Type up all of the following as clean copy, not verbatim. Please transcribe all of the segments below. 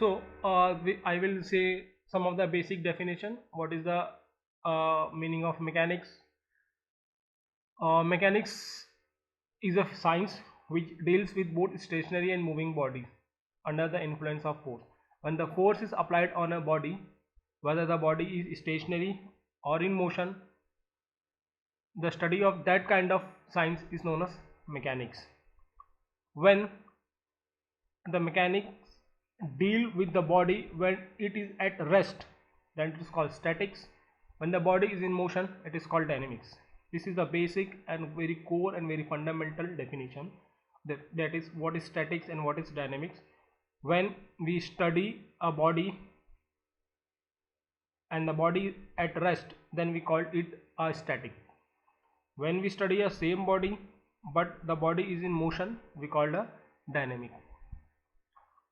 I will say some of the basic definition. What is the meaning of mechanics? Mechanics is a science which deals with both stationary and moving bodies under the influence of force. When the force is applied on a body, whether the body is stationary or in motion, the study of that kind of science is known as mechanics. When the mechanics deal with the body when it is at rest, then it is called statics. When the body is in motion, it is called dynamics. This is the basic and very core and very fundamental definition, that is what is statics and what is dynamics. When we study a body and the body at rest, then we call it a static. When we study a same body but the body is in motion, we call a dynamic.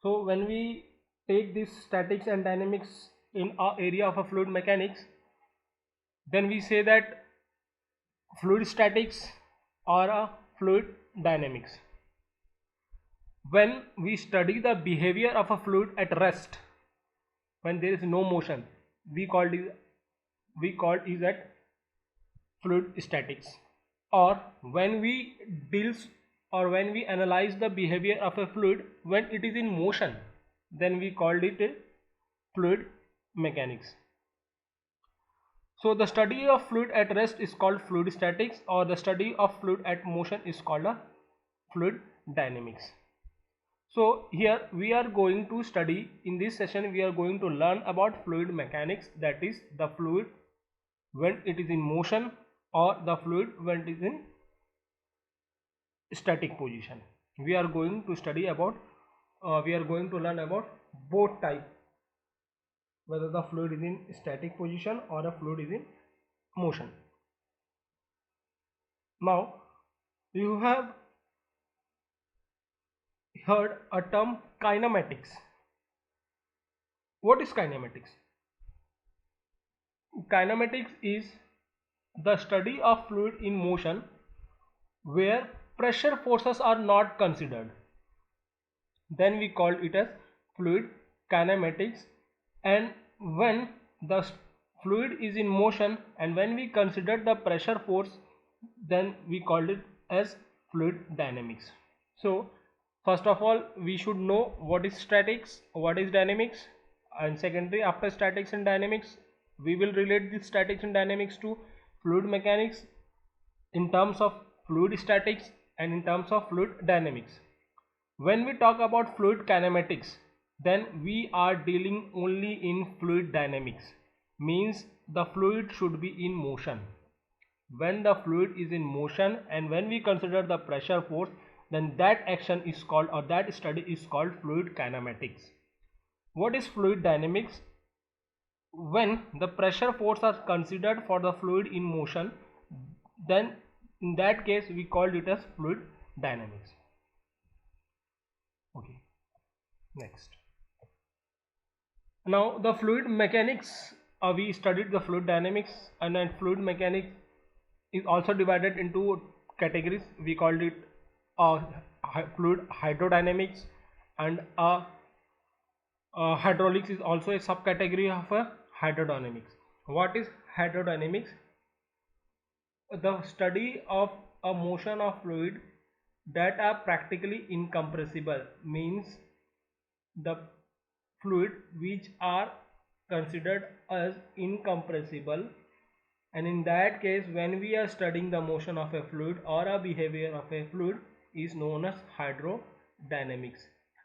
So when we take this statics and dynamics in our area of a fluid mechanics, then we say that fluid statics or a fluid dynamics. When we study the behavior of a fluid at rest, when there is no motion, we call it that fluid statics. Or when we analyze the behavior of a fluid when it is in motion, then we called it a fluid mechanics. So the study of fluid at rest is called fluid statics, or the study of fluid at motion is called a fluid dynamics. So here we are going to study, in this session we are going to learn about fluid mechanics, that is the fluid when it is in motion or the fluid when it is in static position. We are going to learn about both type, whether the fluid is in static position or the fluid is in motion. Now you have heard a term kinematics. What is kinematics? Kinematics is the study of fluid in motion where pressure forces are not considered. Then we call it as fluid kinematics. And when the fluid is in motion and when we consider the pressure force, then we call it as fluid dynamics. So first of all, we should know what is statics, what is dynamics, and secondary, after statics and dynamics, we will relate the statics and dynamics to fluid mechanics in terms of fluid statics and in terms of fluid dynamics. When we talk about fluid kinematics, then we are dealing only in fluid dynamics, means the fluid should be in motion. When the fluid is in motion and when we consider the pressure force, then that action is called, or that study is called, fluid kinematics. What is fluid dynamics? When the pressure force are considered for the fluid in motion, then in that case we called it as fluid dynamics. Okay, next. Now the fluid mechanics, we studied the fluid dynamics, and then fluid mechanics is also divided into categories. We called it fluid hydrodynamics, and hydraulics is also a subcategory of hydrodynamics. What is hydrodynamics? The study of a motion of fluid that are practically incompressible, means the fluid which are considered as incompressible, and in that case when we are studying the motion of a fluid or a behavior of a fluid is known as hydrodynamics.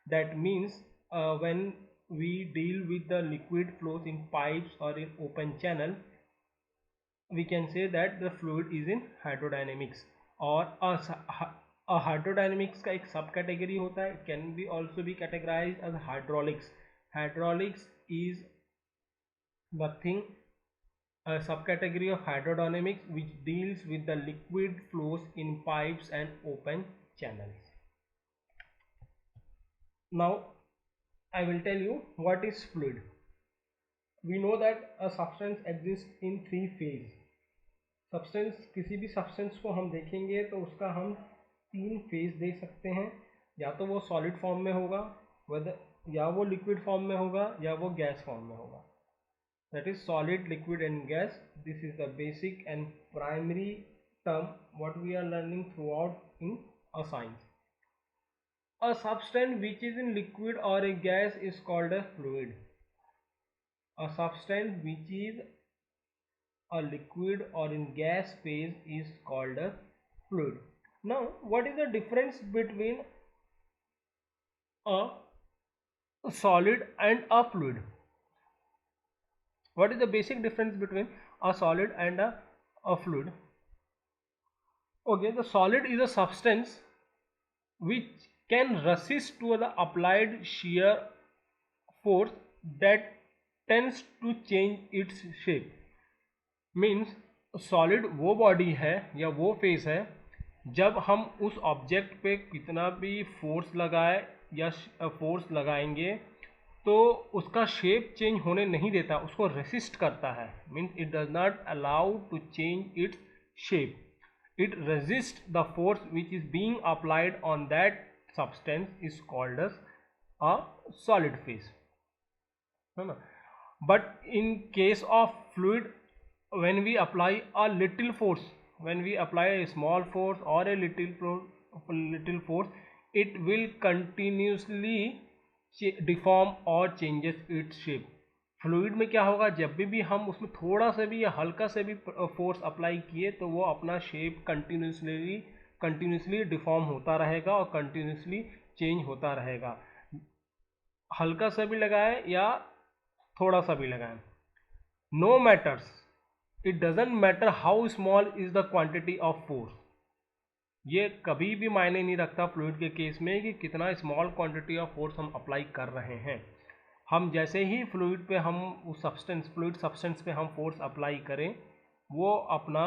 That means when we deal with the liquid flows in pipes or in open channel, we can say that the fluid is in hydrodynamics. और hydrodynamics का एक सब category होता है, can be also be categorized as hydraulics. Hydraulics is nothing, a subcategory of hydrodynamics which deals with the liquid flows in pipes and open channels. Now I will tell you what is fluid. We know that a substance exists in 3 phases. Substance, किसी भी substance को हम देखेंगे तो उसका हम 3 phase देख सकते हैं. या तो वो सॉलिड फॉर्म में होगा, या वो लिक्विड फॉर्म में होगा या वो गैस फॉर्म में होगा. That is solid, liquid and gas. This is the basic and primary term what we are learning throughout in a science. A substance which is in liquid or a gas is called a fluid. A substance which is a liquid or in gas phase is called a fluid. Now what is the difference between a solid and a fluid? What is the basic difference between a solid and a fluid? Okay, the solid is a substance which can resist to the applied shear force that tends to change its shape. Means solid वो body है या वो face है जब हम उस object पे कितना भी फोर्स लगाए या फोर्स लगाएंगे तो उसका शेप चेंज होने नहीं देता, उसको रेसिस्ट करता है. Means it does not allow to change its shape. It resist the force which is being applied on that substance is called as a solid phase, है ना. But in case of fluid, when we apply a little force, when we apply a small force or a little force, it will continuously deform or changes its shape. Fluid में क्या होगा, जब भी हम उसमें थोड़ा सा भी या हल्का से भी फोर्स अप्लाई किए तो वो अपना शेप कंटिन्यूसली डिफॉर्म होता रहेगा और कंटिन्यूसली चेंज होता रहेगा. हल्का सा भी लगाए या थोड़ा सा भी लगाए, no matters, it doesn't matter how small is the quantity of force. ये कभी भी मायने नहीं रखता फ्लूइड के केस में कि कितना स्मॉल क्वांटिटी ऑफ फोर्स हम अप्लाई कर रहे हैं. हम जैसे ही फ्लूइड पे हम उस फ्लूइड सब्सटेंस पे हम फोर्स अप्लाई करें वो अपना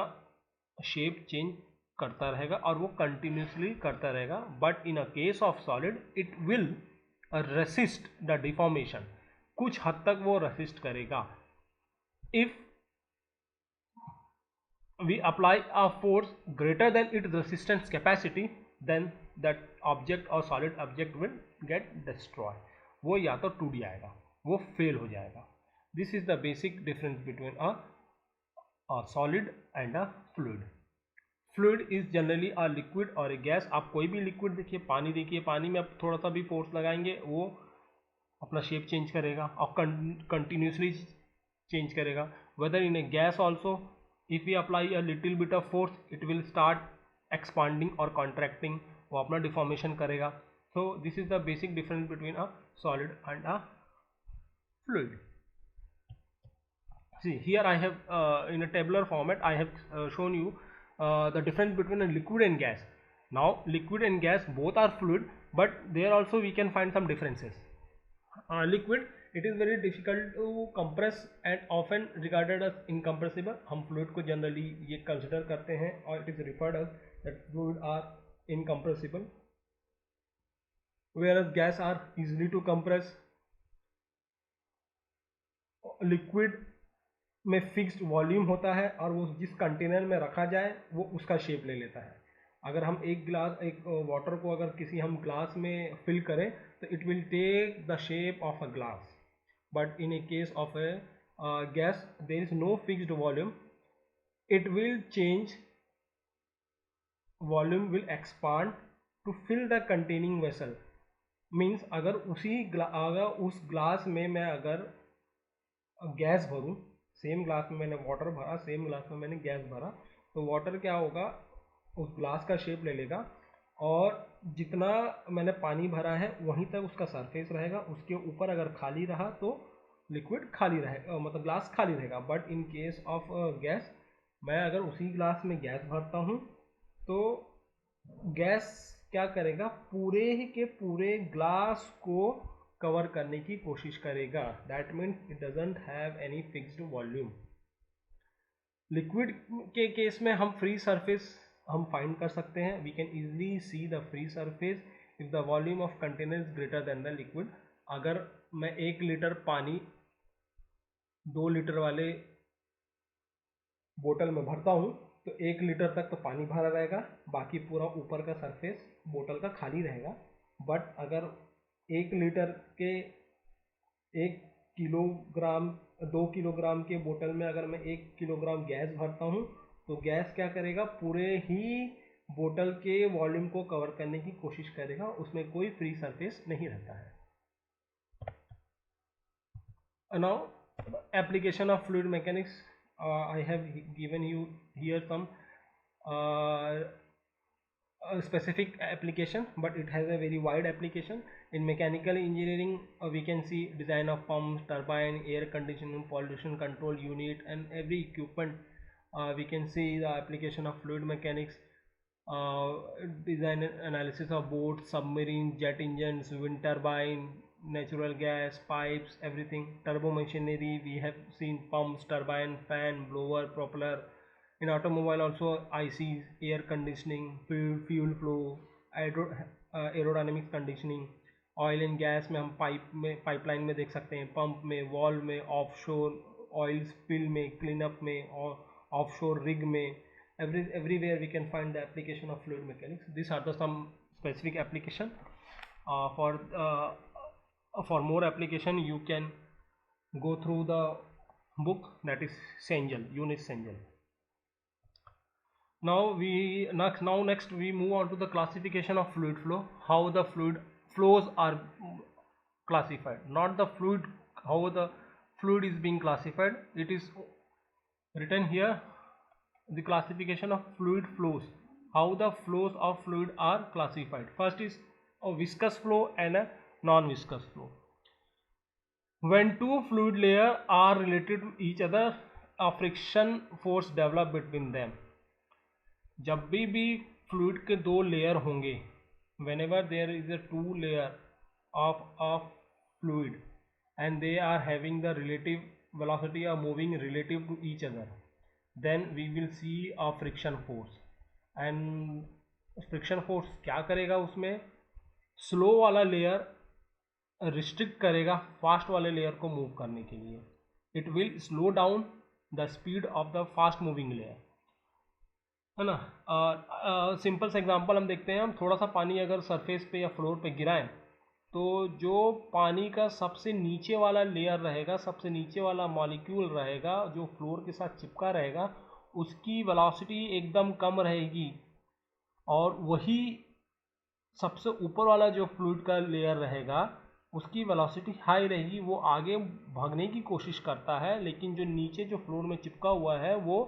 शेप चेंज करता रहेगा और वो कंटिन्यूसली करता रहेगा. But in a case of solid it will resist the deformation. कुछ हद तक वो रेसिस्ट करेगा. If we apply a force greater than its resistance capacity, then that object or solid object will get destroyed. वो या तो टूट जाएगा, वो फेल हो जाएगा. This is the basic difference between a solid and a fluid. Fluid is generally a liquid or a gas. आप कोई भी लिक्विड देखिए, पानी देखिए, पानी में आप थोड़ा सा भी फोर्स लगाएंगे वो अपना शेप चेंज करेगा और कंटिन्यूसली चेंज करेगा. Whether in a gas also, if we apply a little bit of force it will start expanding or contracting, वो अपना deformation करेगा. So this is the basic difference between a solid and a fluid. See here I have in a tabular format I have shown you the difference between a liquid and gas. Now liquid and gas both are fluid, but there also we can find some differences. Liquid, it is very difficult to compress and often regarded as incompressible. हम fluid को generally ये consider करते हैं और it is referred as that fluid are incompressible, whereas gas are easily to compress. Liquid में fixed volume होता है और वो जिस कंटेनर में रखा जाए वो उसका शेप ले लेता है. अगर हम एक वाटर को अगर किसी हम ग्लास में फिल करें तो it will take the shape of a glass. But in a case of a gas there is no fixed volume, it will change, volume will expand to fill the containing vessel. Means अगर उस glass में मैं अगर gas भरूं, same glass में मैंने water भरा, same glass में मैंने गैस भरा, तो वाटर क्या होगा, उस ग्लास का शेप ले लेगा और जितना मैंने पानी भरा है वहीं तक उसका सरफेस रहेगा. उसके ऊपर अगर खाली रहा तो लिक्विड खाली रहेगा, मतलब ग्लास खाली रहेगा. But in case of gas, मैं अगर उसी ग्लास में गैस भरता हूँ तो गैस क्या करेगा, पूरे के पूरे ग्लास को कवर करने की कोशिश करेगा. That means it doesn't have any fixed volume. Liquid के केस में हम फ्री सरफेस हम फाइंड कर सकते हैं. We can easily see the free surface if the volume of container is greater than the liquid. अगर मैं 1 लीटर पानी 2 लीटर वाले बोतल में भरता हूँ तो 1 लीटर तक तो पानी भरा रहेगा, बाकी पूरा ऊपर का सरफेस बोतल का खाली रहेगा. बट अगर 1 लीटर के 1 किलोग्राम 2 किलोग्राम के बोतल में अगर मैं 1 किलोग्राम गैस भरता हूँ तो गैस क्या करेगा, पूरे ही बोतल के वॉल्यूम को कवर करने की कोशिश करेगा, उसमें कोई फ्री सरफेस नहीं रहता है. Now, application of fluid mechanics. I have given you here some uh, a specific application, but it has a very wide application. In mechanical engineering, we can see design of pumps, turbine, air conditioning, pollution control unit, and every equipment. We can see the application of fluid mechanics, uh, design and analysis of boats, submarine, jet engines, wind turbine, natural gas, pipes, everything. Turbo machinery, we have seen pumps, turbine, fan, blower, propeller. In automobile also ICs, air conditioning, fuel flow, aerodynamics conditioning. Oil and gas में हम pipeline में देख सकते हैं, pump में, valve में, offshore oil spill में, cleanup में, और ऑफशोर रिग में. Everywhere we can find the application of fluid mechanics. These are the some specific application. For more application you can go through the book, that is Sengel, Eunice Sengel. Next we move on to the classification of fluid flow. How the fluid flows are classified, not the fluid, how the fluid is being classified. It is written here, the classification of fluid flows, how the flows of fluid are classified. First is a viscous flow and a non-viscous flow. When two fluid layers are related to each other, a friction force develop between them. जब भी fluid के दो layer होंगे, whenever there is a two layer of fluid and they are having the relative velocity or moving relative to each other, then we will see a friction force. And friction force क्या करेगा, उसमें slow वाला layer restrict करेगा fast वाले layer को move करने के लिए. It will slow down the speed of the fast moving layer, है ना. सिंपल सा एग्जांपल हम देखते हैं. हम थोड़ा सा पानी अगर सरफेस पे या फ्लोर पे गिराएं तो जो पानी का सबसे नीचे वाला लेयर रहेगा, सबसे नीचे वाला मॉलिक्यूल रहेगा जो फ्लोर के साथ चिपका रहेगा, उसकी वेलोसिटी एकदम कम रहेगी, और वही सबसे ऊपर वाला जो फ्लूइड का लेयर रहेगा उसकी वेलोसिटी हाई रहेगी. वो आगे भागने की कोशिश करता है, लेकिन जो नीचे जो फ्लोर में चिपका हुआ है वो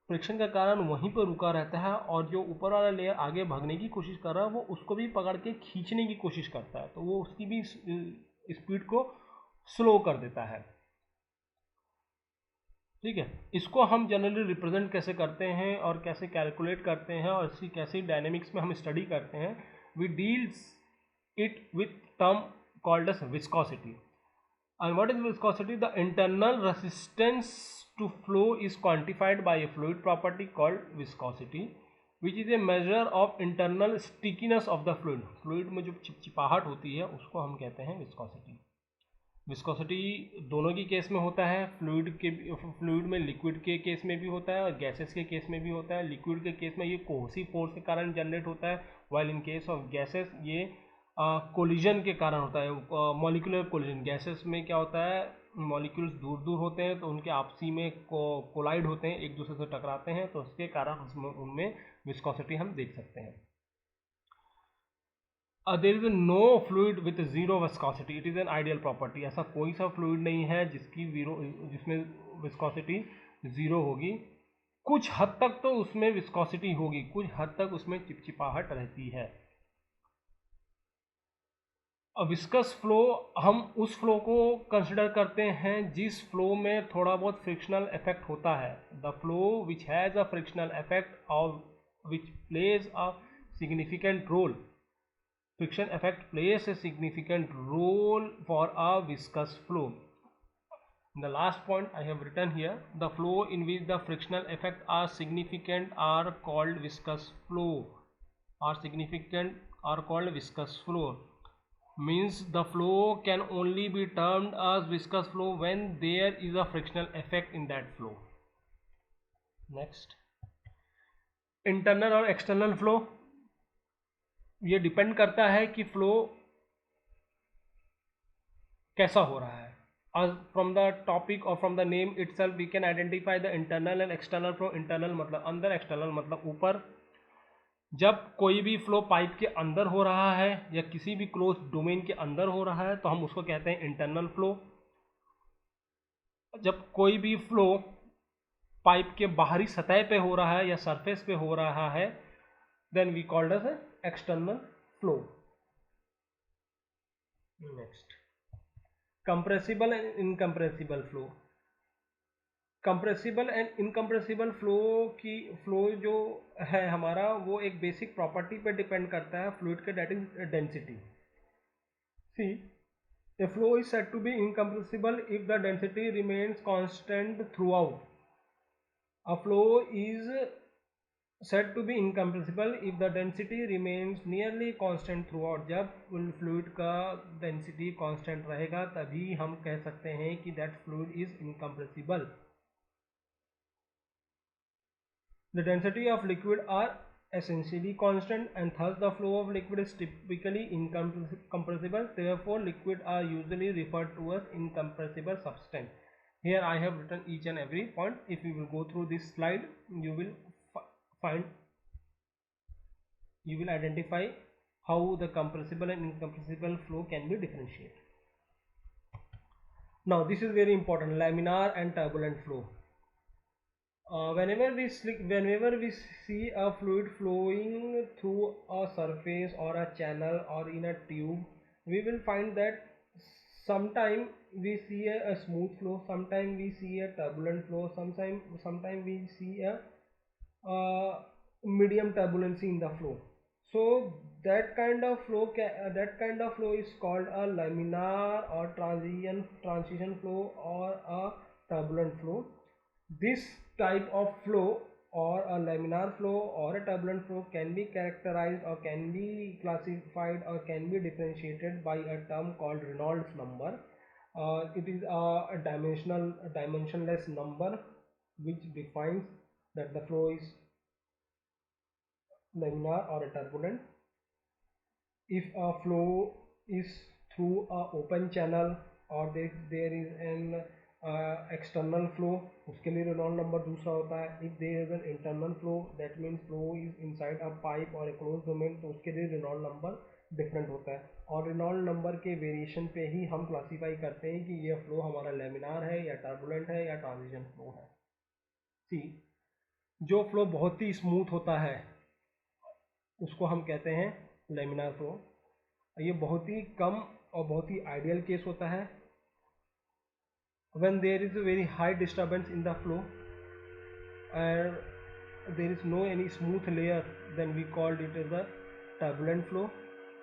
फ्रिक्शन के कारण वहीं पर रुका रहता है, और जो ऊपर वाला लेयर आगे भागने की कोशिश कर रहा है वो उसको भी पकड़ के खींचने की कोशिश करता है, तो वो उसकी भी स्पीड को स्लो कर देता है. ठीक है. इसको हम जनरली रिप्रेजेंट कैसे करते हैं और कैसे कैलकुलेट करते हैं और इसकी कैसे डायनेमिक्स में हम स्टडी करते हैं. We deals it with term called as viscosity. And what is viscosity? The internal resistance to flow is quantified by a fluid property called viscosity, which is a measure of internal stickiness of the fluid. Fluid में जो चिपचिपाहट होती है उसको हम कहते हैं viscosity. Viscosity दोनों की केस में होता है. फ्लूइड में लिक्विड के केस में भी होता है और गैसेस के केस में भी होता है. लिक्विड के केस में ये कोहेसिव फोर्स के कारण जनरेट होता है, while in case of gases ये कोलिजन के कारण होता है. मॉलिक्यूलर कोलिजन, गैसेस में क्या होता है, मॉलिक्यूल्स दूर दूर होते हैं तो उनके आपसी में कोलाइड होते हैं, एक दूसरे से टकराते हैं, तो उसके कारण उनमें विस्कोसिटी हम देख सकते हैं. There is no fluid with zero viscosity, it is an ideal property. ऐसा कोई सा फ्लूइड नहीं है जिसमें विस्कोसिटी ज़ीरो होगी. कुछ हद तक तो उसमें विस्कोसिटी होगी, कुछ हद तक उसमें चिपचिपाहट रहती है. विस्कस फ्लो, हम उस फ्लो को कंसिडर करते हैं जिस फ्लो में थोड़ा बहुत फ्रिक्शनल इफेक्ट होता है. The flow which has a frictional effect और which plays a significant role. Friction effect plays a significant role for a viscous flow. The last point I have written here, the flow in which the frictional effect are significant are called viscous flow. Are called viscous flow. Means the flow can only be termed as viscous flow when there is a frictional effect in that flow. Next, internal और external flow. ये depend करता है कि flow कैसा हो रहा है. As from the topic or from the name itself we can identify the internal and external flow. internal मतलब अंदर, external मतलब ऊपर. जब कोई भी फ्लो पाइप के अंदर हो रहा है या किसी भी क्लोज डोमेन के अंदर हो रहा है तो हम उसको कहते हैं इंटरनल फ्लो. जब कोई भी फ्लो पाइप के बाहरी सतह पे हो रहा है या सरफेस पे हो रहा है then we called as external flow. Next, compressible and incompressible flow. Compressible and incompressible flow जो है हमारा वो एक बेसिक प्रॉपर्टी पे डिपेंड करता है फ्लूइड के, that is density. See, a flow is said to be incompressible if the density remains constant throughout. A flow is said to be incompressible if the density remains nearly constant throughout. जब fluid का density constant रहेगा तभी हम कह सकते हैं कि that fluid is incompressible. The density of liquid are essentially constant and thus the flow of liquid is typically incompressible. Therefore, liquid are usually referred to as incompressible substance. Here I have written each and every point. If you will go through this slide, you will identify how the compressible and incompressible flow can be differentiated. Now, this is very important: laminar and turbulent flow. Whenever we see a fluid flowing through a surface or a channel or in a tube, we will find that sometime we see a smooth flow, sometime we see a turbulent flow, sometime we see a medium turbulency in the flow. So that kind of flow is called a laminar or transition flow or a turbulent flow. This type of flow, or a laminar flow or a turbulent flow, can be characterized or can be classified or can be differentiated by a term called Reynolds number. It is a dimensionless number which defines that the flow is laminar or a turbulent. If a flow is through a open channel or there is an external flow, उसके लिए Reynold number दूसरा होता है. If there is an internal flow, that means flow is inside a pipe और a close domain, तो उसके लिए Reynold number different होता है. और रेनॉल्ड नंबर के वेरिएशन पे ही हम क्लासीफाई करते हैं कि ये फ्लो हमारा लेमिनार है या टर्बुलेंट है या ट्रांजिशन फ्लो है. सी, जो फ्लो बहुत ही स्मूथ होता है उसको हम कहते हैं लेमिनार फ्लो. ये बहुत ही कम और बहुत ही आइडियल केस होता है. When there is a very high disturbance in the flow and there is no any smooth layer, then we called it as a turbulent flow.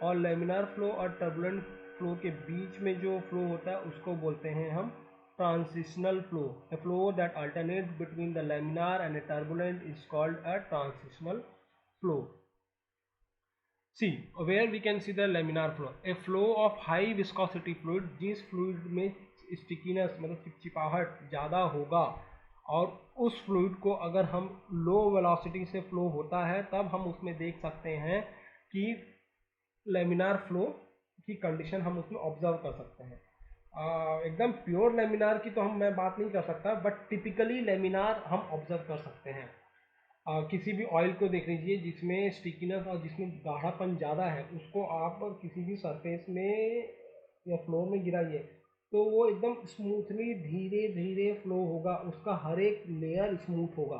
और laminar flow और turbulent flow के बीच में जो flow होता है उसको बोलते हैं हम transitional flow. A flow that alternates between the laminar and a turbulent is called a transitional flow. See, where we can see the laminar flow, a flow of high viscosity fluid, जिस fluid में stickiness मतलब चिपचिपाहट ज़्यादा होगा और उस fluid को अगर हम लो वेलोसिटी से फ्लो होता है तब हम उसमें देख सकते हैं कि लेमिनार फ्लो की कंडीशन हम उसमें ऑब्जर्व कर सकते हैं. एकदम प्योर लेमिनार की तो मैं बात नहीं कर सकता, बट टिपिकली लेमिनार हम ऑब्जर्व कर सकते हैं. किसी भी ऑयल को देख लीजिए जिसमें स्टिकीनेस और जिसमें गाढ़ापन ज़्यादा है, उसको आप किसी भी सरफेस में या फ्लो में गिराइए तो वो एकदम स्मूथली धीरे धीरे फ्लो होगा, उसका हर एक लेयर स्मूथ होगा.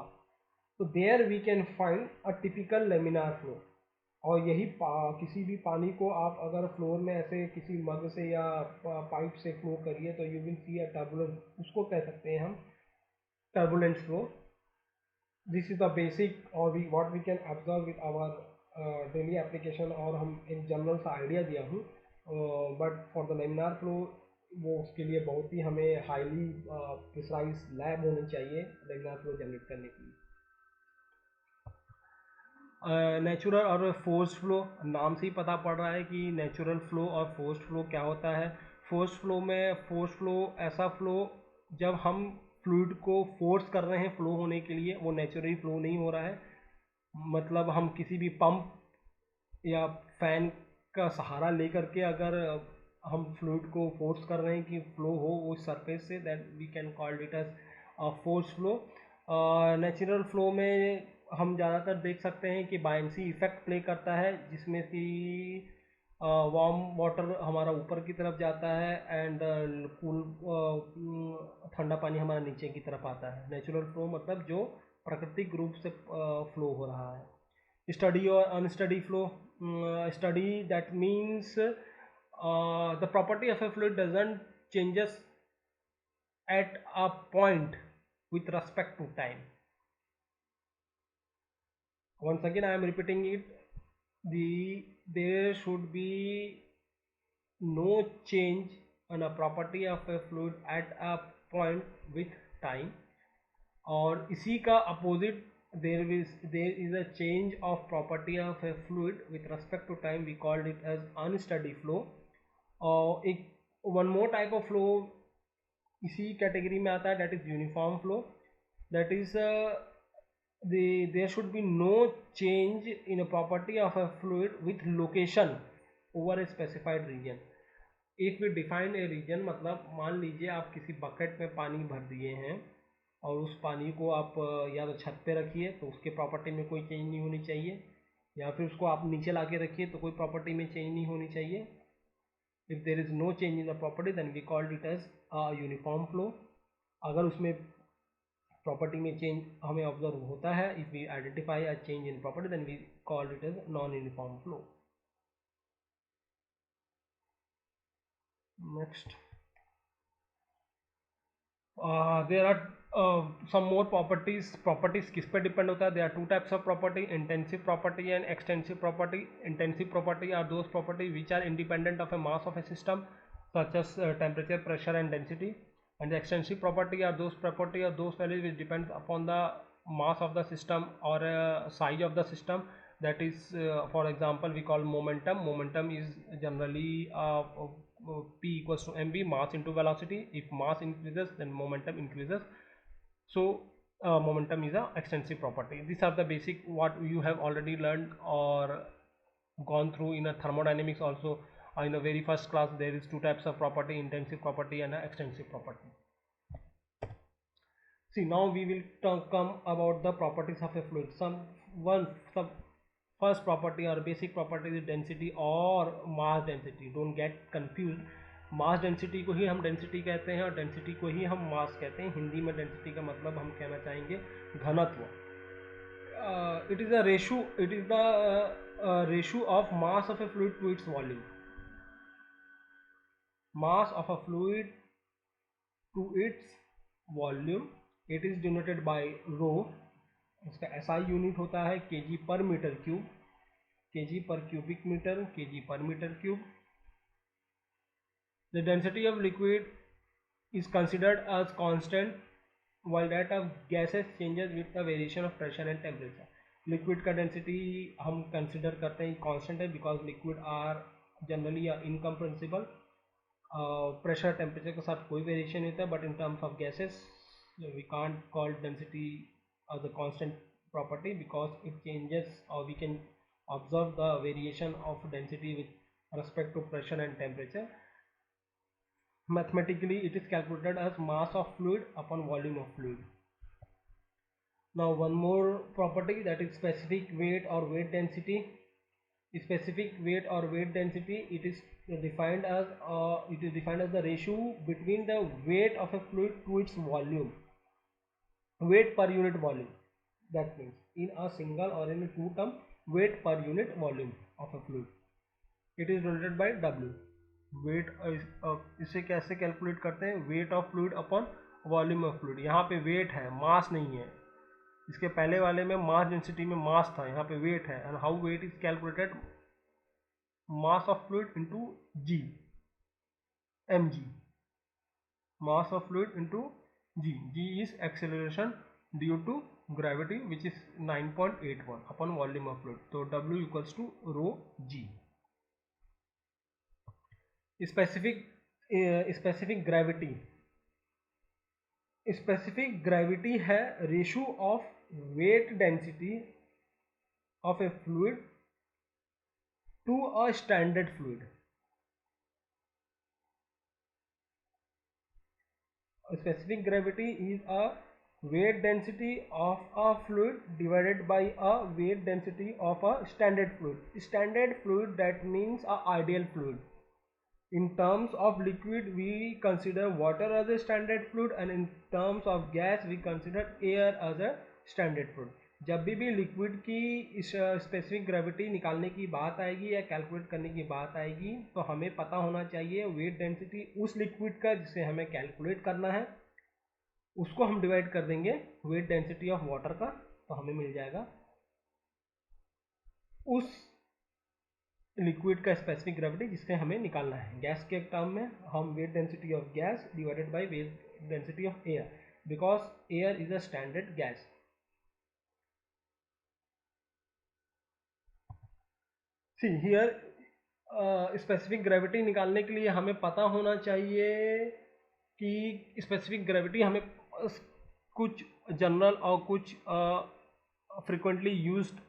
तो there we can find a typical laminar flow. और यही किसी भी पानी को आप अगर फ्लोर में ऐसे किसी मग से या पाइप से फ्लो करिए तो you will see a turbulence, उसको कह सकते हैं हम turbulent flow. This is the basic और what we can observe with our daily application, और हम एक जनरल सा आइडिया दिया हूँ. But for the laminar flow वो उसके लिए बहुत ही हमें हाईली प्रिसाइज लैब होनी चाहिए लेमिनार फ्लो जनरेट करने के लिए. नेचुरल और फोर्स्ड फ्लो, नाम से ही पता पड़ रहा है कि नेचुरल फ्लो और फोर्स्ड फ्लो क्या होता है. फोर्स्ड फ्लो ऐसा फ्लो जब हम फ्लूइड को फोर्स कर रहे हैं फ्लो होने के लिए, वो नेचुरली फ्लो नहीं हो रहा है. मतलब हम किसी भी पंप या फैन का सहारा लेकर के अगर हम फ्लूइड को फोर्स कर रहे हैं कि फ्लो हो उस सरफेस से, that we can called it as force flow. Natural flow में हम ज़्यादातर देख सकते हैं कि बायंसी इफेक्ट प्ले करता है, जिसमें कि वार्म वाटर हमारा ऊपर की तरफ जाता है एंड कूल ठंडा पानी हमारा नीचे की तरफ आता है। नेचुरल फ्लो मतलब जो प्राकृतिक रूप से फ्लो हो रहा है। स्टडी और unsteady flow, study that means the property of a fluid doesn't changes at a point with respect to time. Once again I am repeating it, there should be no change on a property of a fluid at a point with time, और इसी का opposite there is a change of property of a fluid with respect to time, we called it as unsteady flow। और एक one more type of flow इसी category में आता है, that is uniform flow. That is there should be no change in a property of a fluid with location over a specified region. If we define a region, मतलब मान लीजिए आप किसी bucket में पानी भर दिए हैं और उस पानी को आप या तो छत पे रखिए तो उसके प्रॉपर्टी में कोई चेंज नहीं होनी चाहिए, या फिर उसको आप नीचे ला के रखिए तो कोई प्रॉपर्टी में चेंज नहीं होनी चाहिए। If there is no change in the property then we called it as a uniform flow। अगर उसमें प्रॉपर्टी में चेंज हमें ऑब्जर्व होता है, if we identify a change in property then we called it as non uniform flow। Next, there are some more properties किस पे depend होता है? there are two types of property, intensive property and extensive property। intensive property are those property which are independent of a mass of a system such as temperature, pressure and density, and the extensive property are those values which depends upon the mass of the system or size of the system। that is for example we call momentum is generally p equals to mv, mass into velocity। if mass increases then momentum increases, so momentum is a extensive property। these are the basic what you have already learned or gone through in a thermodynamics also। in the very first class there is two types of property, intensive property and extensive property। see, now we will come about the properties of a fluid। some first property or basic property is density or mass density। don't get confused, mass density को ही हम density कहते हैं और density को ही हम मास कहते हैं। हिंदी में डेंसिटी का मतलब हम कहना चाहेंगे घनत्व। It is the ratio of mass of a fluid to its volume. Mass of a fluid to its volume, it is denoted by rho. इसका एसआई यूनिट होता है kg per metre cube, kg per cubic metre, kg per metre cube. The density of liquid is considered as constant while that of gases changes with the variation of pressure and temperature। liquid का density हम consider करते हैं constant है because liquid are generally incompressible। pressure temperature के साथ कोई variation नहीं होता, but in terms of gases we can't call density as a constant property because it changes, or we can observe the variation of density with respect to pressure and temperature। mathematically it is calculated as mass of fluid upon volume of fluid। now one more property, that is specific weight or weight density। specific weight or weight density, it is defined as the ratio between the weight of a fluid to its volume, weight per unit volume। that means in a single or in a two term, weight per unit volume of a fluid, it is denoted by W। Weight इसे कैसे calculate करते हैं? Weight of fluid upon volume of fluid. यहाँ पे weight है, मास नहीं है। इसके पहले वाले में मास डेंसिटी में मास था, यहाँ पे वेट है। And how weight is calculated? Mass of fluid into g, m g, mass of fluid into g. G is acceleration due to gravity which is 9.81 upon volume of fluid. तो W equals to rho g. Specific gravity है ratio of weight density of a fluid to a standard fluid. specific gravity is a weight density of a fluid divided by a weight density of a standard fluid. Standard fluid, that means a ideal fluid. In terms of liquid we consider water as a standard fluid, and in terms of gas we consider air as a standard fluid. जब भी liquid की specific gravity निकालने की बात आएगी या calculate करने की बात आएगी तो हमें पता होना चाहिए वेट डेंसिटी उस लिक्विड का जिसे हमें कैलकुलेट करना है, उसको हम डिवाइड कर देंगे वेट डेंसिटी ऑफ वाटर का, तो हमें मिल जाएगा उस लिक्विड का स्पेसिफिक ग्रेविटी जिससे हमें निकालना है। गैस के टर्म में हम wait density of gas divided by weight density of air, because air is a standard gas. See here specific gravity निकालने के लिए हमें पता होना चाहिए कि स्पेसिफिक ग्रेविटी हमें कुछ जनरल और कुछ फ्रिक्वेंटली यूज्ड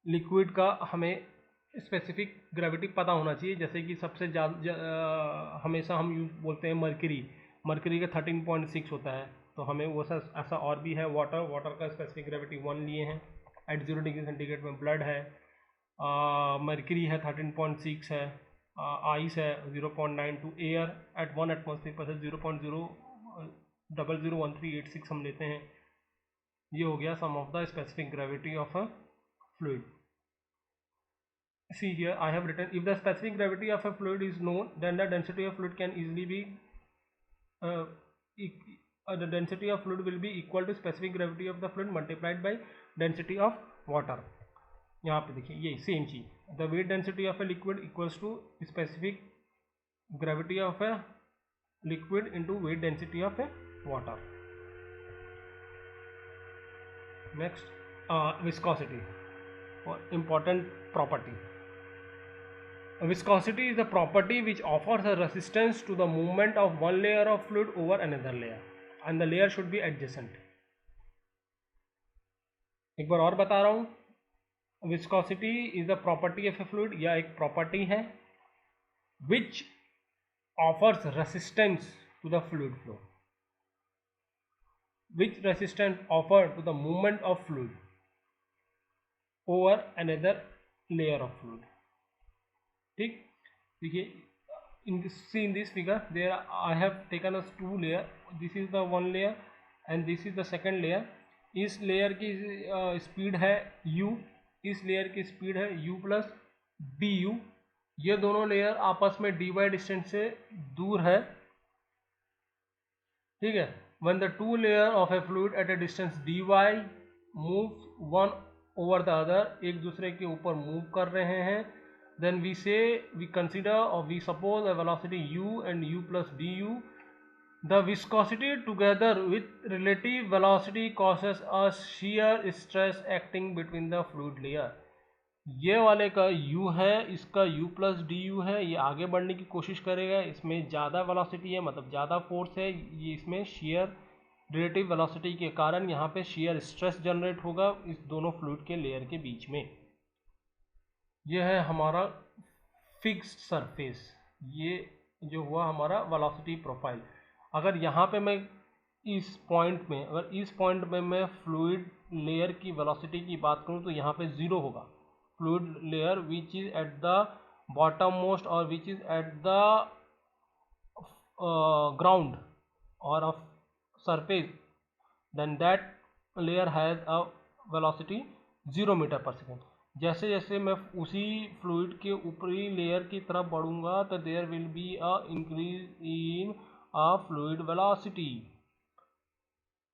लिक्विड का हमें स्पेसिफिक ग्रेविटी पता होना चाहिए। जैसे कि सबसे ज़्यादा हमेशा हम यूज बोलते हैं मरकरी का 13.6 होता है, तो हमें वो ऐसा और भी है। वाटर का स्पेसिफिक ग्रेविटी 1 लिए हैं। एट 0 डिग्री सेंटीग्रेड में ब्लड है, मरकरी है 13.6 है, आइस है 0.92, एयर एट 1 एटमॉस्फेयर पर 0.0001386 हम लेते हैं। ये हो गया sum of the specific gravity of a fluid. See here I have written, if the specific gravity of a fluid is known, then the density of fluid can easily be the density of fluid will be equal to specific gravity of the fluid multiplied by density of water। यहाँ पे देखिए ये same चीज, the weight density of a liquid equals to specific gravity of a liquid into weight density of a water. Next viscosity, important property. Viscosity is the property which offers a resistance to the movement of one layer of fluid over another layer, and the layer should be adjacent. एक बार और बता रहा हूँ, viscosity is the property of a fluid, या एक property है which offers resistance to the fluid flow, which resistance offered to the movement of fluid over another layer of fluid। ठीक, देखिए in this figure there I have taken as two layer, this is the one layer and this is the second layer। इस layer की speed है u, इस layer की speed है u plus du। ये दोनों लेयर आपस में dy डिस्टेंस से दूर है, ठीक है। when the two layer of a fluid at a distance dy moves one over the other, एक दूसरे के ऊपर मूव कर रहे हैं, then we consider or we suppose a velocity u and u plus du। the viscosity together with relative velocity causes a shear stress acting between the fluid layer। ये वाले का u है, इसका u plus du है, ये आगे बढ़ने की कोशिश करेगा, इसमें ज़्यादा वेलोसिटी है मतलब ज़्यादा फोर्स है, ये इसमें shear रिलेटिव वेलोसिटी के कारण यहाँ पे shear स्ट्रेस जनरेट होगा इस दोनों फ्लूइड के लेयर के बीच में। यह है हमारा फिक्स्ड सरफेस, ये जो हुआ हमारा वेलोसिटी प्रोफाइल। अगर यहाँ पे मैं इस पॉइंट में मैं फ्लूइड लेयर की वेलोसिटी की बात करूँ तो यहाँ पे 0 होगा। Fluid layer which is at the bottom most और which is at the ground और of surface, then that layer has a velocity 0 metre per second. जैसे जैसे मैं उसी फ्लूइड के ऊपरी लेयर की तरफ बढ़ूंगा तो there will be a increase in a fluid velocity.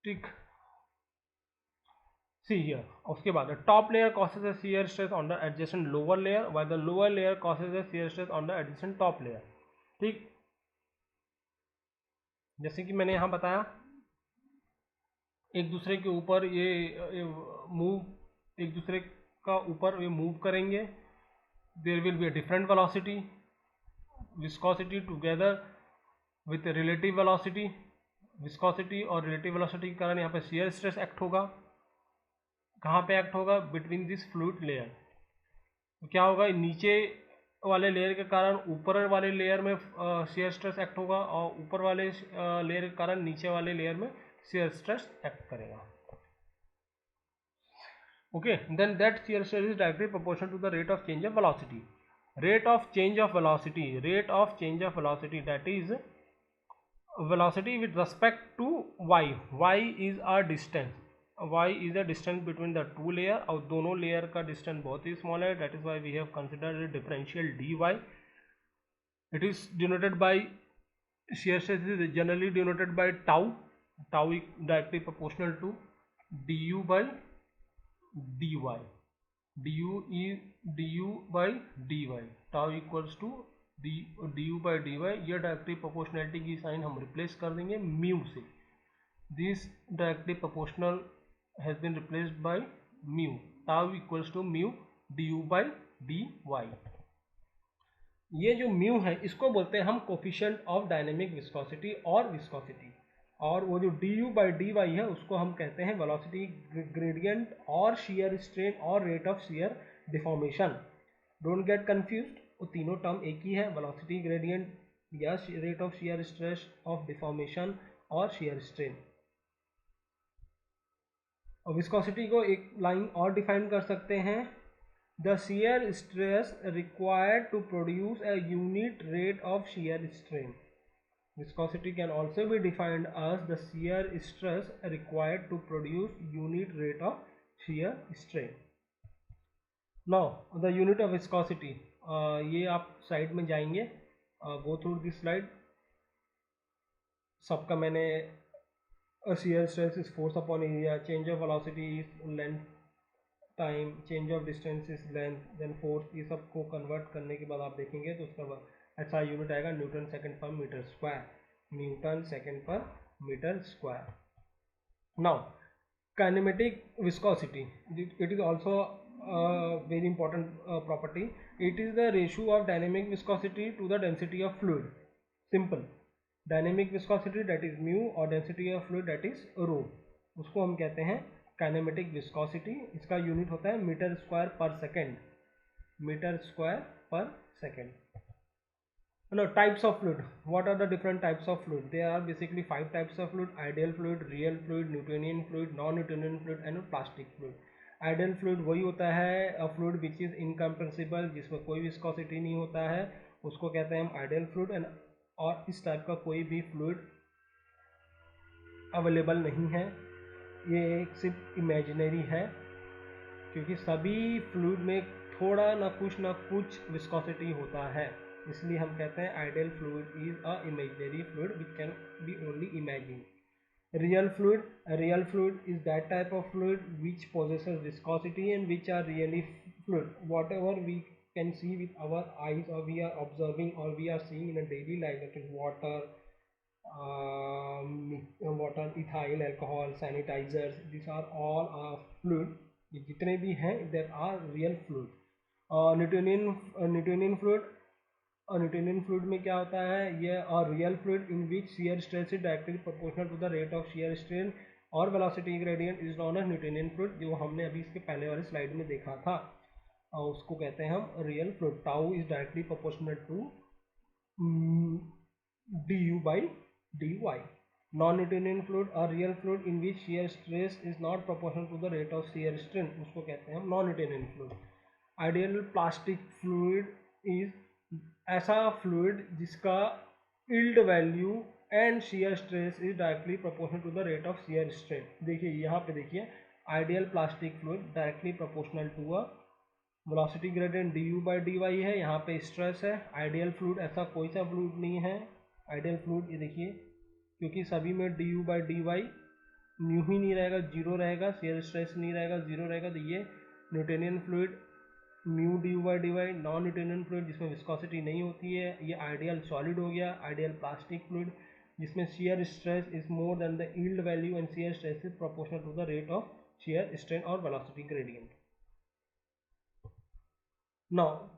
ठीक, सी हियर उसके बाद top layer causes a shear stress on the adjacent lower layer while the lower layer causes a shear stress on the adjacent top layer। ठीक, जैसे कि मैंने यहाँ बताया एक दूसरे के ऊपर ये मूव एक दूसरे का ऊपर ये मूव करेंगे, there will be a different velocity, viscosity together with relative velocity. Viscosity और रिलेटिव वेलोसिटी के कारण यहाँ पे शियर स्ट्रेस एक्ट होगा। कहाँ पे एक्ट होगा? Between this fluid layer. तो क्या होगा, नीचे वाले लेयर के कारण ऊपर वाले लेयर में shear स्ट्रेस एक्ट होगा और ऊपर वाले लेयर के कारण नीचे वाले लेयर में shear स्ट्रेस एक्ट करेगा. Okay, then that shear stress is directly proportional to the rate of change of velocity. Rate of change of velocity, that is velocity with respect to y. Y is a distance. Y is a distance between the two layer और दोनों layer का distance बहुत ही small है. That is why we have considered the differential dy. It is denoted by shear stress is generally denoted by tau. Tau is directly proportional to du by dy. du by dy. Tau equals to du by dy. ये directly proportionality की sign हम replace कर देंगे mu से. This directly proportional has been replaced by mu. Tau equals to mu du by dy. ये जो mu है इसको बोलते हैं हम कोफिशिएंट ऑफ डायनेमिक विस्कोसिटी और विस्कोसिटी. और वो जो du by dy है उसको हम कहते हैं वेलोसिटी ग्रेडियंट और शियर स्ट्रेन और rate of shear deformation. Don't get confused, वो तीनों टर्म एक ही है. वेलोसिटी ग्रेडियंट या rate of shear stress of deformation और शियर स्ट्रेन. और विस्कोसिटी को एक लाइन और डिफाइन कर सकते हैं. The shear stress required to produce a unit rate of shear strain. Viscosity can also be defined as the shear stress required to produce unit rate of shear strain. Now the unit of viscosity, ये आप side में जाएंगे, go through this slide. सबका मैंने shear stress is force upon area, change of velocity is length time, change of distance is length, then force, ये सब को convert करने के बाद आप देखेंगे तो उसका ऐसा यूनिट आएगा newton second per metre square. Newton second per metre square. Now kinematic viscosity, it is also very important property. It is the ratio of dynamic viscosity to the density of fluid. Simple. Dynamic viscosity that is mu और density of fluid that is rho. उसको हम कहते हैं kinematic viscosity. इसका unit होता है metre square पर second. Metre square पर second. Now types of fluid. What are the different types of fluid? There are basically 5 types of fluid: ideal fluid, real fluid, Newtonian fluid, non-Newtonian fluid and plastic fluid. Ideal fluid वही होता है fluid which is incompressible, जिसमें कोई viscosity नहीं होता है, उसको कहते हैं हम ideal fluid. and और इस टाइप का कोई भी fluid अवेलेबल नहीं है. ये एक सिर्फ इमेजिनरी है क्योंकि सभी fluid में थोड़ा ना कुछ viscosity होता है. इसलिए हम कहते हैं ideal fluid is a imaginary fluid which can be only imagine. Real fluid is that type of fluid which possesses viscosity and which are really fluid. Whatever we can see with our eyes or we are observing or we are seeing in a daily life, that is water, ethyl alcohol, sanitizers, these are all fluid. ये जितने भी हैं there are real fluid. Newtonian fluid. और Newtonian fluid में क्या होता है, ये और real fluid in which shear stress is directly proportional to the rate of shear strain और velocity gradient is non as Newtonian fluid, जो हमने अभी इसके पहले वाले स्लाइड में देखा था. और उसको कहते हैं हम real fluid. Tau is directly proportional to du by dy. Non Newtonian fluid और real fluid in which shear stress is not proportional to the rate of shear strain, उसको कहते हैं हम non Newtonian fluid. Ideal plastic fluid is ऐसा fluid जिसका yield value and shear stress is directly proportional to the rate of shear strain. देखिए यहाँ पे देखिए ideal plastic fluid directly proportional to a velocity gradient du by dy है. यहाँ पे stress है. आइडियल फ्लूइड ऐसा कोई सा फ्लूइड नहीं है. आइडियल फ्लूइड ये देखिए क्योंकि सभी में du by dy न्यू ही नहीं रहेगा, जीरो रहेगा. शियर स्ट्रेस नहीं रहेगा, जीरो रहेगा. तो ये Newtonian fluid mu du by dy. Non Newtonian fluid जिसमें विस्कोसिटी नहीं होती है, ये आइडियल सॉलिड हो गया. आइडियल प्लास्टिक फ्लूइड जिसमें shear stress is more than the yield value and shear stress is proportional to the rate of shear strain और velocity gradient. Now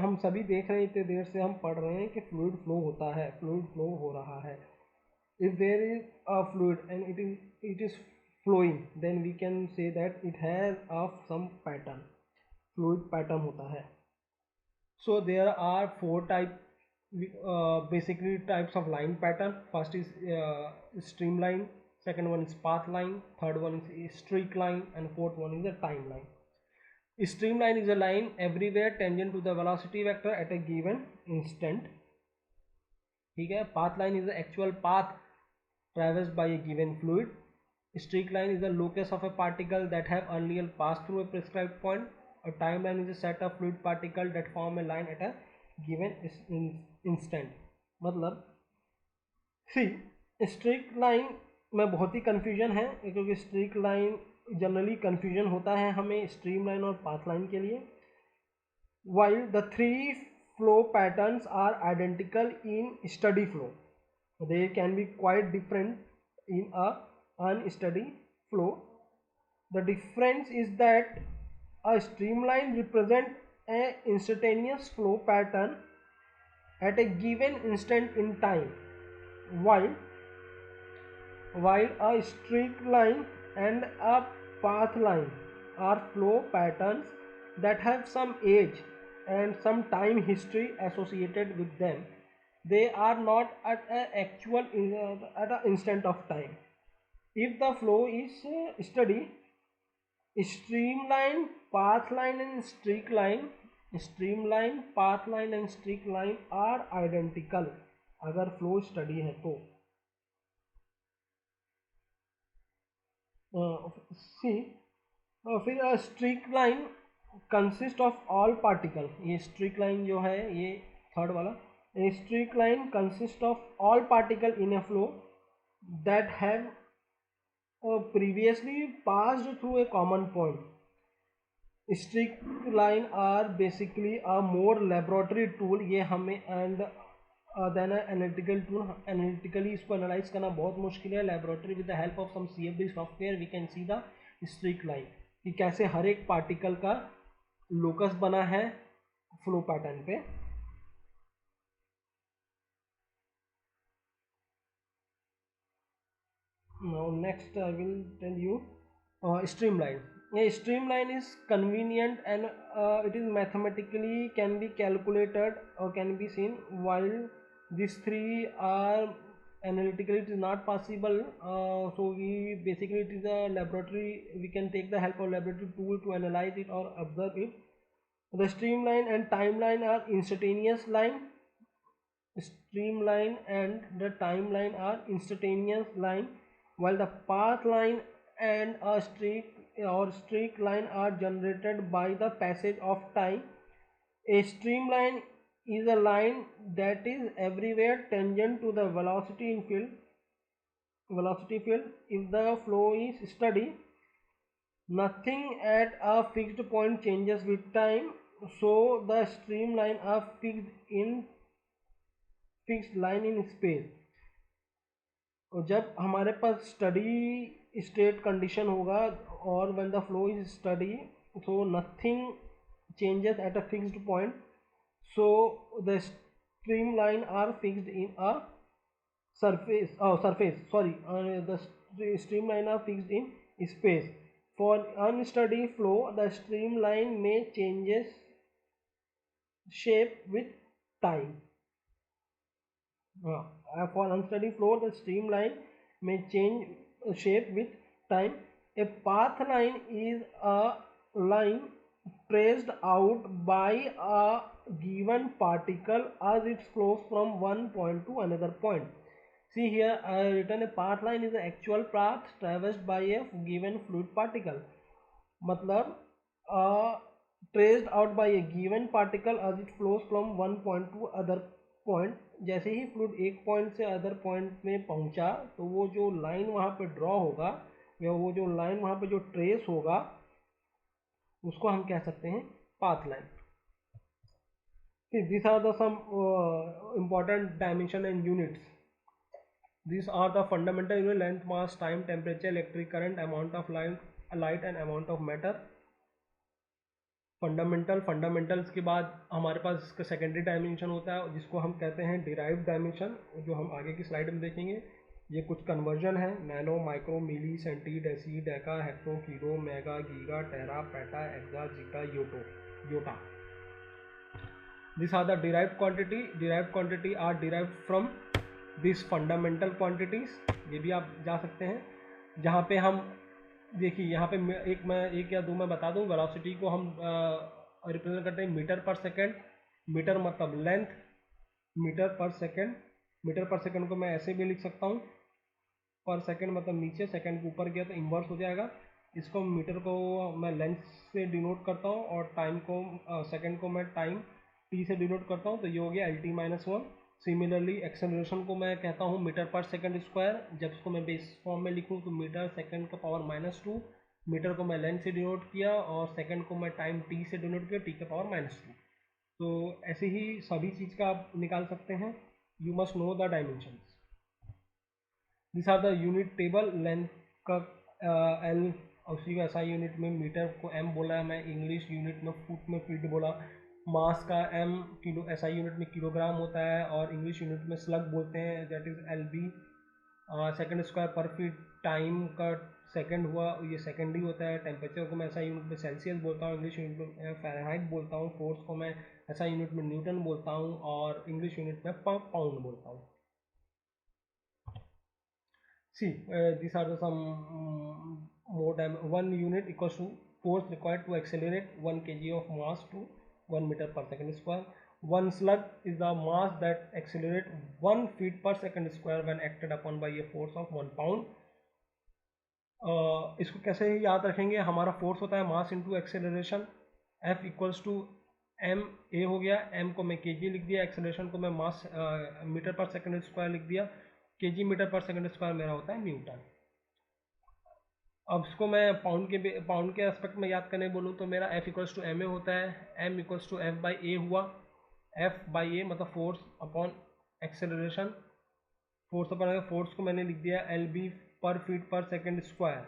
हम सभी देख रहे हैं, इतने देर से हम पढ़ रहे हैं कि फ्लूइड फ्लो होता है, फ्लूइड फ्लो हो रहा है. If there is a fluid and it is flowing, then we can say that it has of some pattern. Fluid pattern होता है. So there are four basically types of line pattern. First is streamline, second one is path line, third one is streak line, and fourth one is a timeline. Streamline is a line everywhere tangent to the velocity vector at a given instant. ठीक है. Path line is the actual path traversed by a given fluid. Streak line is the locus of a particle that have earlier passed through a prescribed point. A timeline is a set of fluid particles that form a line at a given instant. मतलब streak line में बहुत ही confusion है, क्योंकि streak line generally confusion होता है हमें stream line और path line के लिए. while the three flow patterns are identical in steady flow, they can be quite different in a unsteady flow. The difference is that a streamline represents an instantaneous flow pattern at a given instant in time, while a streak line and a path line are flow patterns that have some age and some time history associated with them. They are not at an instant of time. If the flow is steady, streamline, path line and streak line are identical अगर flow steady है तो. फिर streak line consist of all particle. ये streak line जो है ये third वाला, streak line consist of all particle in a flow that have previously passed through a common point. Streak line are basically a more laboratory tool. ये हमें and then analytical tool. Analytically इसको analyze करना बहुत मुश्किल है. Laboratory with the help of some CFD software we can see the streak line कि कैसे हर एक पार्टिकल का लोकस बना है फ्लो पैटर्न पे. Now next I will tell you streamline. A streamline is convenient and it is mathematically can be calculated or can be seen, while these three are analytically it is not possible. So we basically it is a laboratory, we can take the help of laboratory tool to analyze it or observe it. The streamline and timeline are instantaneous line. Streamline and the timeline are instantaneous line, while the path line and a streak line are generated by the passage of time. A streamline is a line that is everywhere tangent to the velocity field. If the flow is steady, nothing at a fixed point changes with time, so the streamline are fixed line in space. और जब हमारे पास steady state condition होगा और when the flow is steady, so nothing changes at a fixed point, so the stream line are fixed in a the streamline are fixed in space. For unsteady flow, the streamline may changes shape with time. For unsteady flow, the streamline may change shape with time. A path line is a line traced out by a given particle as it flows from one point to another point. See here, I have written a path line is the actual path traversed by a given fluid particle. मतलब traced out by a given particle as it flows from one point to other point. जैसे ही fluid एक point से other point में पहुंचा तो वो जो line वहाँ पे ड्रॉ होगा या वो जो लाइन वहाँ पे जो ट्रेस होगा उसको हम कह सकते हैं path line. These are the some important dimension and units. These are the fundamental unit: length, mass, time, temperature, electric current, amount of light and amount of matter. Fundamentals के बाद हमारे पास इसका सेकेंडरी डायमेंशन होता है जिसको हम कहते हैं डिराइव्ड डायमेंशन, जो हम आगे की स्लाइड में देखेंगे. ये कुछ कन्वर्जन है, nano, micro, milli, centi, deci, deca, hecto, kilo, mega, giga, tera, peta, exa, zetta, yotta. These are the derived quantity. Derived quantity are derived from these fundamental quantities. ये भी आप जा सकते हैं, जहाँ पे हम देखिए यहाँ पे एक या दो मैं बता दूँ. वेलोसिटी को हम रिप्रेजेंट करते हैं मीटर पर सेकेंड. मीटर मतलब length, metre per second. Metre per second को मैं ऐसे भी लिख सकता हूँ, पर सेकेंड मतलब नीचे, सेकेंड के ऊपर गया तो इन्वर्स हो जाएगा. इसको मीटर को मैं लेंथ से डिनोट करता हूँ और टाइम को सेकेंड को मैं टाइम टी से डिनोट करता हूँ, तो ये हो गया L T minus one. Similarly acceleration को मैं कहता हूँ मीटर पर सेकेंड स्क्वायर. जब इसको मैं बेस फॉर्म में लिखूँ तो मीटर सेकेंड का पावर माइनस टू. मीटर को मैं लेंथ से डिनोट किया और सेकेंड को मैं टाइम टी से डिनोट किया, टी का पावर माइनस टू. तो ऐसे ही सभी चीज़ का आप निकाल सकते हैं. You must know the dimensions. This are the unit table. Length का एल, उसी का एसआई यूनिट में, मीटर को एम बोला है, मैं इंग्लिश यूनिट में फुट में फीट बोला. मास का एम, किलो, एसआई यूनिट में किलोग्राम होता है और इंग्लिश यूनिट में स्लग बोलते हैं, that is L B. Second square पर फीट. टाइम का सेकेंड हुआ, ये सेकेंड ही होता है. टेम्परेचर को मैं एसआई यूनिट में सेल्सियस बोलता हूँ, इंग्लिश यूनिट में फ़ारेनहाइट बोलता हूँ. फोर्स को मैं एसआई यूनिट में न्यूटन बोलता हूँ और इंग्लिश यूनिट में पाउंड बोलता हूँ. See, these are the some more time. 1 unit equals to force required to accelerate 1 kg of mass to 1 meter per second square. 1 slug is the mass that accelerate 1 feet per second square when acted upon by a force of 1 pound. इसको कैसे याद रखेंगे? हमारा force होता है mass into acceleration. F equals to M A हो गया. M को मैं के जी लिख दिया, एक्सेलरेशन को मैं मास मीटर पर सेकंड स्क्वायर लिख दिया. के जी मीटर पर सेकंड स्क्वायर मेरा होता है न्यूटन. अब इसको मैं पाउंड के एस्पेक्ट में याद करने बोलूँ तो मेरा F equals to M a होता है. M equals to f by a हुआ. एफ बाई ए मतलब फोर्स अपॉन एक्सेलरेशन. फोर्स को मैंने लिख दिया l b per feet per second square.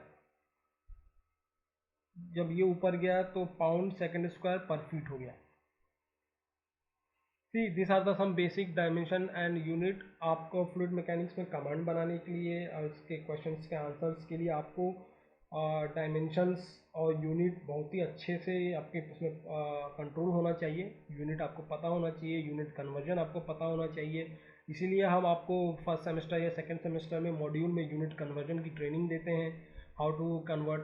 जब ये ऊपर गया तो पाउंड सेकेंड स्क्वायर पर फीट हो गया. See, this are the some basic dimension and unit. आपको फ्लूइड मैकेनिक्स में कमांड बनाने के लिए और इसके क्वेश्चंस के आंसर्स के लिए आपको डायमेंशंस और यूनिट बहुत ही अच्छे से आपके उसमें कंट्रोल होना चाहिए. यूनिट आपको पता होना चाहिए, यूनिट कन्वर्जन आपको पता होना चाहिए. इसीलिए हम आपको फर्स्ट सेमेस्टर या सेकेंड सेमेस्टर में मॉड्यूल में यूनिट कन्वर्जन की ट्रेनिंग देते हैं. How to convert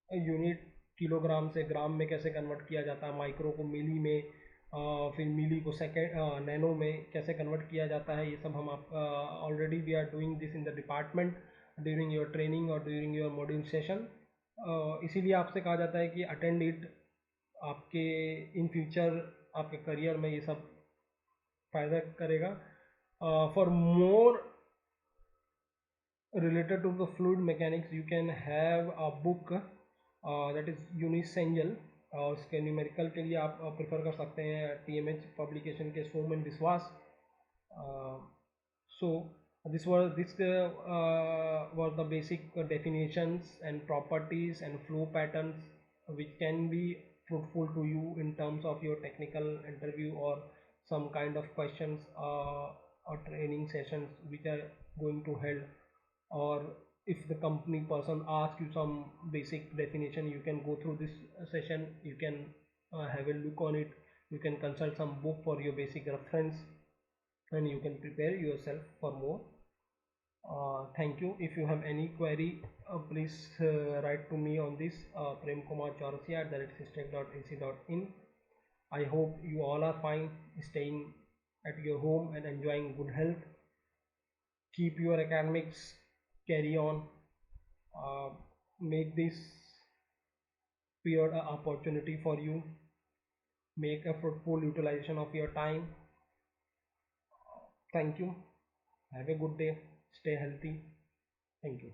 unit, kilogram से ग्राम में कैसे कन्वर्ट किया जाता है, माइक्रो को मिली में, फिर मिली को सेकेंड नैनो में कैसे कन्वर्ट किया जाता है. ये सब हम आप already we are doing this in the department during your training और ड्यूरिंग योर मॉड्यूल सेशन. इसीलिए आपसे कहा जाता है कि अटेंड इट. आपके इन फ्यूचर आपके करियर में ये सब फ़ायदा करेगा. For more related to the fluid mechanics you can have a book that is Unisengel. और उसके न्यूमेरिकल के लिए आप प्रेफर कर सकते हैं TMH पब्लिकेशन के सोम एंड विश्वास. So this was the basic definitions and properties and flow patterns which can be fruitful to you in terms of your technical interview or some kind of questions or training sessions which are going to held. Or if the company person asks you some basic definition, you can go through this session, you can have a look on it, you can consult some book for your basic reference and you can prepare yourself for more. Thank you. If you have any query, please write to me on this premkumar.chaurasia@systech.ac.in. I hope you all are fine, staying at your home and enjoying good health. Keep your academics, carry on, make this period an opportunity for you, make a fruitful utilization of your time. Thank you. Have a good day. Stay healthy. Thank you.